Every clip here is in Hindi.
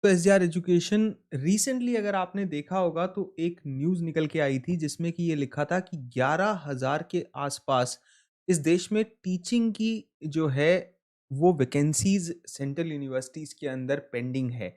तो एसडीआर एजुकेशन रिसेंटली अगर आपने देखा होगा तो एक न्यूज़ निकल के आई थी जिसमें कि ये लिखा था कि 11,000 के आसपास इस देश में टीचिंग की जो है वो वैकेंसीज सेंट्रल यूनिवर्सिटीज़ के अंदर पेंडिंग है।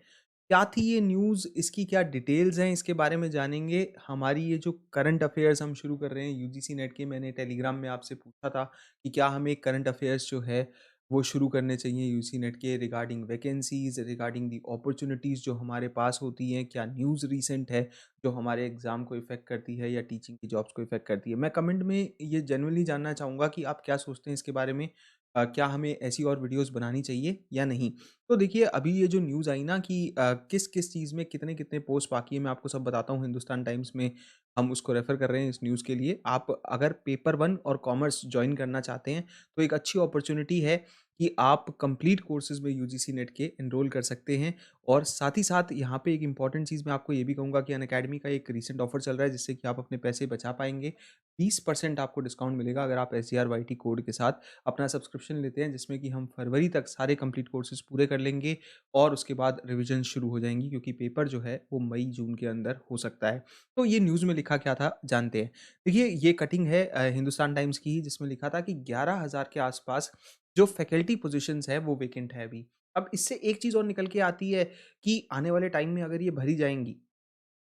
क्या थी ये न्यूज़? इसकी क्या डिटेल्स हैं? इसके बारे में जानेंगे। हमारी ये जो करंट अफेयर्स हम शुरू कर रहे हैं यूजीसी नेट के, मैंने टेलीग्राम में आपसे पूछा था कि क्या हमें करंट अफेयर्स जो है वो शुरू करने चाहिए यूसी नेट के regarding vacancies, regarding the opportunities जो हमारे पास होती हैं, क्या न्यूज़ रीसेंट है जो हमारे एग्ज़ाम को इफ़ेक्ट करती है या टीचिंग की जॉब्स को इफ़ेक्ट करती है। मैं कमेंट में ये जेन्युइनली जानना चाहूँगा कि आप क्या सोचते हैं इसके बारे में? क्या हमें ऐसी और वीडियोज़ बनानी चाहिए या नहीं? तो देखिए अभी ये जो न्यूज़ आई ना कि किस-किस चीज़ में कितने-कितने पोस्ट बाकी है, मैं आपको सब बताता हूँ। हिंदुस्तान टाइम्स में हम उसको रेफ़र कर रहे हैं इस न्यूज़ के लिए। आप अगर पेपर 1 और कॉमर्स जॉइन करना चाहते हैं, तो एक अच्छी अपॉर्च्युनिटी है कि आप कंप्लीट कोर्सेज़ में यूजीसी नेट के एनरोल कर सकते हैं। और साथ ही साथ यहाँ पे एक इम्पॉर्टेंट चीज़ मैं आपको ये भी कहूँगा कि अनअकैडमी का एक रीसेंट ऑफ़र चल रहा है जिससे कि आप अपने पैसे बचा पाएँगे। 20% आपको डिस्काउंट मिलेगा अगर आप एसजीआरवाईटी कोड के साथ अपना सब्सक्रिप्शन लेते हैं, जिसमें कि हम फरवरी तक सारे कंप्लीट कोर्सेज़ पूरे कर लेंगे और उसके बाद रिविज़न शुरू हो जाएँगी क्योंकि पेपर जो है वो मई-जून के अंदर हो सकता है। तो ये न्यूज़ में लिखा क्या था जानते हैं। देखिए ये कटिंग है हिंदुस्तान टाइम्स की ही, जिसमें लिखा था कि 11,000 के आसपास जो फैकल्टी पोज़ीशंस है वो वेकेंट है अभी। अब इससे एक चीज़ और निकल के आती है कि आने वाले टाइम में अगर ये भरी जाएँगी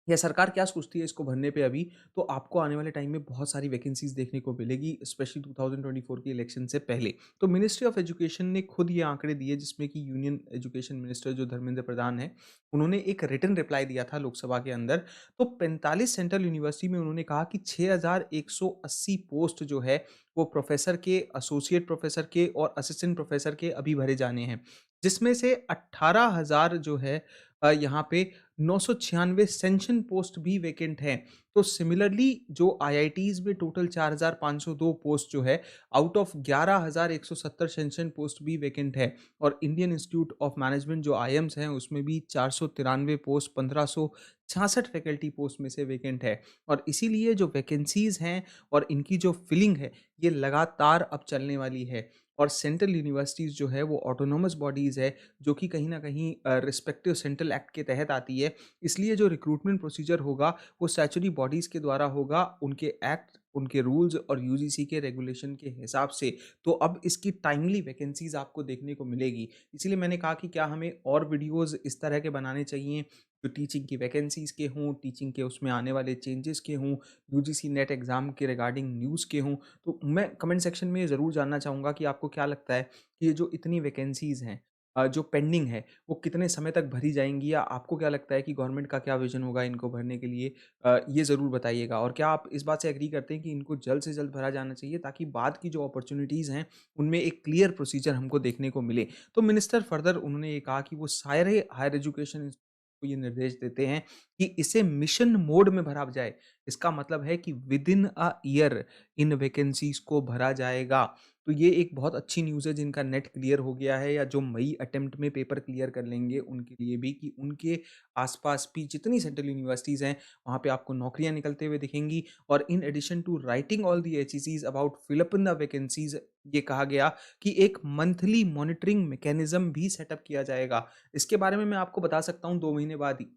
या सरकार क्या सोचती है इसको भरने पे अभी, तो आपको आने वाले टाइम में बहुत सारी वैकेंसीज़ देखने को मिलेगी, स्पेशली 2024 के इलेक्शन से पहले। तो मिनिस्ट्री ऑफ एजुकेशन ने खुद ये आंकड़े दिए जिसमें कि यूनियन एजुकेशन मिनिस्टर जो धर्मेंद्र प्रधान हैं, उन्होंने एक रिटन रिप्लाई दिया था लोकसभा के अंदर। तो 45 सेंट्रल यूनिवर्सिटी में उन्होंने कहा कि 6180 पोस्ट जो है, वो प्रोफ़ेसर के, एसोसिएट प्रोफ़ेसर के और असिस्टेंट प्रोफ़ेसर के अभी भरे जाने हैं। जिसमें से 18,000 जो है यहाँ पे 996 सेंशन पोस्ट भी वैकेंट हैं। तो सिमिलरली जो आईआईटीज़ में टोटल 4,502 पोस्ट जो है, आउट ऑफ 11,170 सेंशन पोस्ट भी वैकेंट है। और इंडियन इंस्टीट्यूट ऑफ मैनेजमेंट जो आईएम्स हैं, उसमें भी 493 पोस्ट, 1566 फैकल्टी पोस्ट में से वैकेंट है। और इसीलिए जो वैकेंसीज़ हैं और इनकी जो फिलिंग है, ये लगातार अब चलने वाली है। और सेंट्रल यूनिवर्सिटीज़ जो है वो ऑटोनॉमस बॉडीज़ है, जो कि कहीं न कहीं रिस्पेक्टिव सेंट्रल एक्ट के तहत आती है। इसलिए जो रिक्रूटमेंट प्रोसीजर होगा, वो स्टैच्यूटरी बॉडीज़ के द्वारा होगा, उनके एक्ट, उनके रूल्स और यूजीसी के रेगुलेशन के हिसाब से। तो अब इसकी टाइमली वैकेंसीज़ आपको देखने को मिलेगी। इसीलिए मैंने कहा कि क्या हमें और वीडियोज़ इस तरह के बनाने चाहिए, जो टीचिंग की वैकेंसीज़ के हों, टीचिंग के उसमें आने वाले चेंजेज़ के हों, यूजीसी नेट एग्ज़ाम के रिगार्डिंग न्यूज़ के हों। तो मैं कमेंट सेक्शन में ज़रूर जानना चाहूँगा कि आपको क्या लगता है कि ये जो इतनी वैकेंसीज़ हैं जो पेंडिंग है, वो कितने समय तक भरी जाएँगी, या आपको क्या लगता है कि गवर्नमेंट का क्या विज़न होगा इनको भरने के लिए? ये ज़रूर बताइएगा। और क्या आप इस बात से एग्री करते हैं कि इनको जल्द से जल्द भरा जाना चाहिए ताकि बाद की जो अपॉर्च्युनिटीज़ हैं, उनमें एक क्लियर प्रोसीजर हमको देखने को मिले? तो मिनिस्टर फर्दर उन्होंने ये कहा कि वो सारे हायर एजुकेशन को ये निर्देश देते हैं कि इसे मिशन मोड में भरा जाए। इसका मतलब है कि within a year in vacancies को भरा जाएगा। तो ये एक बहुत अच्छी न्यूज़ है जिनका नेट क्लियर हो गया है या जो मई अटेम्प्ट में पेपर क्लियर कर लेंगे उनके लिए भी, कि उनके आस-पास भी जितनी सेंट्रल यूनिवर्सिटीज़ हैं, वहाँ पे आपको नौकरियाँ निकलते हुए दिखेंगी। और in addition to writing all the HECs about fill up in the vacancies, ये कहा गया कि एक मंथली मॉनिटरिंग मैकेनिज़्म भी सेटअप किया जाएगा। इसके बारे में मैं आपको बता सकता हूँ 2 महीने बाद ही।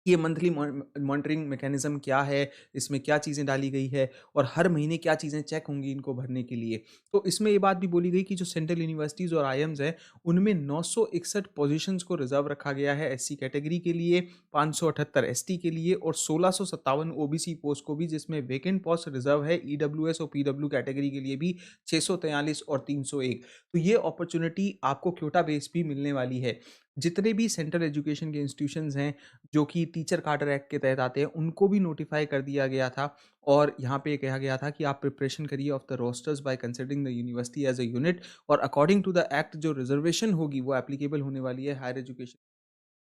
ये मंथली मॉनिटरिंग मैकेनिज़्म क्या है, इसमें क्या चीज़ें डाली गई है और हर महीने क्या चीज़ें चेक होंगी इनको भरने के लिए। तो इसमें ये बात भी बोली गई कि जो सेंट्रल यूनिवर्सिटीज़ और आईएम्स हैं, उनमें 961 पोज़ीशंस को रिज़र्व रखा गया है एससी कैटेगरी के लिए, 578 एसटी के लिए और 1657 ओबीसी पोस्ट को भी, जिसमें वैकेंट पोस्ट रिज़र्व है ईडब्ल्यूएस और पीडब्ल्यू कैटेगरी के लिए भी 643 और 301। तो ये अपॉर्च्युनिटी आपको क्योटा बेस भी मिलने वाली है। जितने भी सेंट्रल एजुकेशन के इंस्टीट्यूशंस हैं जो कि टीचर कार्टर एक्ट के तहत आते हैं, उनको भी नोटिफ़ाई कर दिया गया था। और यहाँ पे कहा गया था कि आप प्रिपरेशन करिए of the rosters by considering the university as a unit, और अकॉर्डिंग टू द एक्ट जो रिज़र्वेशन होगी वो एप्लीकेबल होने वाली है हायर एजुकेशन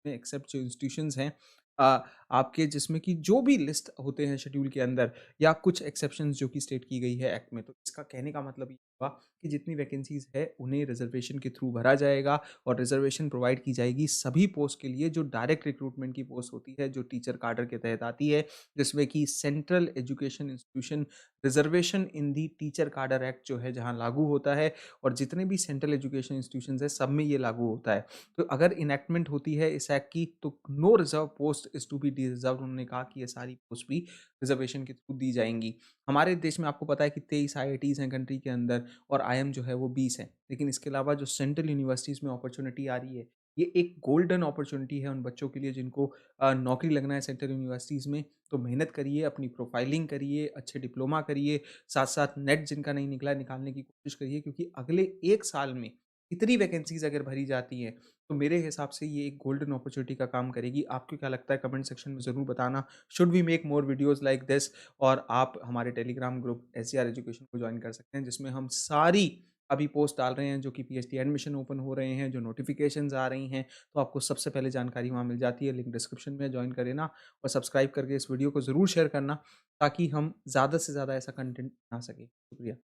में, एक्सेप्ट जो इंस्टीट्यूशंस हैं आपके, जिसमें कि जो भी लिस्ट होते हैं शेड्यूल के अंदर, या कुछ एक्सेप्शंस जो कि स्टेट की गई है एक्ट में। तो इसका कहने का मतलब होगा कि जितनी वैकेंसीज़ है उन्हें रिज़र्वेशन के थ्रू भरा जाएगा और रिज़र्वेशन प्रोवाइड की जाएगी सभी पोस्ट के लिए जो डायरेक्ट रिक्रूटमेंट की पोस्ट होती है, जो टीचर काडर के तहत आती है, जिसमें कि सेंट्रल एजुकेशन इंस्टीट्यूशन रिज़र्वेशन इन दी टीचर काडर एक्ट जो है जहाँ लागू होता है और जितने भी सेंट्रल एजुकेशन इंस्टीट्यूशंस हैं सब में ये लागू होता है। तो अगर इनैक्टमेंट होती है इस एक्ट की तो no reserve post is to be deserved उन्होंने कहा कि ये सारी पोस्ट भी रिज़र्वेशन के थ्रू दी जाएँगी। हमारे देश में आपको पता है कि 23 आईआईटीज़ हैं कंट्री के अंदर और आईएम जो है वो 20 है। लेकिन इसके अलावा जो सेंट्रल यूनिवर्सिटीज़ में अपॉर्च्युनिटी आ रही है, ये एक गोल्डन अपॉर्च्युनिटी है उन बच्चों के लिए जिनको नौकरी लगना है सेंट्रल यूनिवर्सिटीज़ में। तो मेहनत करिए, अपनी प्रोफाइलिंग करिए, अच्छे डिप्लोमा करिए, साथ-साथ नेट जिनका नहीं निकला है निकालने की कोशिश करिए क्योंकि अगले 1 साल में इतनी वैकेंसीज़ अगर भरी जाती हैं, तो मेरे हिसाब से ये एक गोल्डन अपॉर्च्युनिटी का काम करेगी। आपको क्या लगता है कमेंट सेक्शन में ज़रूर बताना। Should we make more videos like this? और आप हमारे टेलीग्राम ग्रुप एससीआर एजुकेशन को ज्वाइन कर सकते हैं जिसमें हम सारी अभी पोस्ट डाल रहे हैं जो कि पीएचडी एडमिशन ओपन हो रहे हैं, जो नोटिफिकेशंस आ रही हैं, तो आपको सबसे पहले जानकारी वहाँ मिल जाती है। लिंक डिस्क्रिप्शन में ज्वाइन कर लेना और सब्सक्राइब करके इस वीडियो को ज़रूर शेयर करना ताकि हम ज़्यादा से ज़्यादा ऐसा कंटेंट बना सकें। शुक्रिया।